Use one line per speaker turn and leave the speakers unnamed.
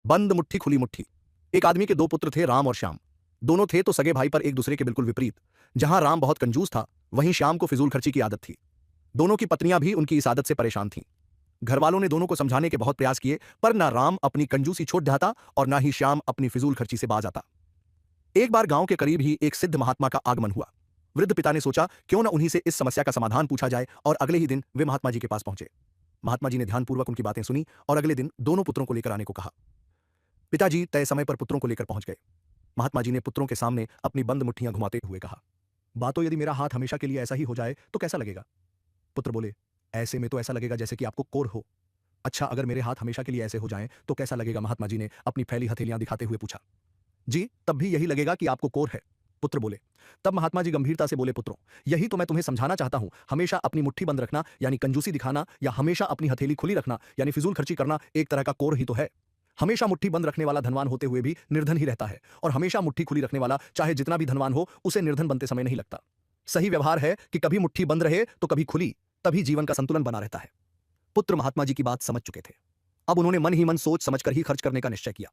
बंद मुट्ठी खुली मुट्ठी। एक आदमी के दो पुत्र थे, राम और श्याम। दोनों थे तो सगे भाई, पर एक दूसरे के बिल्कुल विपरीत। जहां राम बहुत कंजूस था, वहीं श्याम को फिजूल खर्ची की आदत थी। दोनों की पत्नियां भी उनकी इस आदत से परेशान थीं। घरवालों ने दोनों को समझाने के बहुत प्रयास किए, पर ना राम अपनी कंजूसी छोड़ जाता और ना ही श्याम अपनी फिजूल खर्ची से बाज आता। एक बार गांव के करीब ही एक सिद्ध महात्मा का आगमन हुआ। वृद्ध पिता ने सोचा क्यों न उन्हीं से इस समस्या का समाधान पूछा जाए, और अगले ही दिन वे महात्मा जी के पास पहुंचे। महात्मा जी ने ध्यानपूर्वक उनकी बातें सुनी और अगले दिन दोनों पुत्रों को लेकर आने को कहा। पिताजी तय समय पर पुत्रों को लेकर पहुंच गए। महात्मा जी ने पुत्रों के सामने अपनी बंद मुट्ठियां घुमाते हुए कहा, बातो यदि मेरा हाथ हमेशा के लिए ऐसा ही हो जाए तो कैसा लगेगा? पुत्र बोले, ऐसे में तो ऐसा लगेगा जैसे कि आपको कोर हो। अच्छा, अगर मेरे हाथ हमेशा के लिए ऐसे हो जाएं तो कैसा लगेगा? महात्मा जी ने अपनी फैली हथेलियां दिखाते हुए पूछा। जी, तब भी यही लगेगा कि आपको कोर है, पुत्र बोले। तब महात्मा जी गंभीरता से बोले, पुत्रों, यही तो मैं तुम्हें समझाना चाहता हूं। हमेशा अपनी मुट्ठी बंद रखना यानी कंजूसी दिखाना, या हमेशा अपनी हथेली खुली रखना यानी फिजूल खर्ची करना एक तरह का कोर ही तो है। हमेशा मुट्ठी बंद रखने वाला धनवान होते हुए भी निर्धन ही रहता है, और हमेशा मुट्ठी खुली रखने वाला चाहे जितना भी धनवान हो, उसे निर्धन बनते समय नहीं लगता। सही व्यवहार है कि कभी मुट्ठी बंद रहे तो कभी खुली, तभी जीवन का संतुलन बना रहता है। पुत्र महात्मा जी की बात समझ चुके थे। अब उन्होंने मन ही मन सोच समझकर ही खर्च करने का निश्चय किया।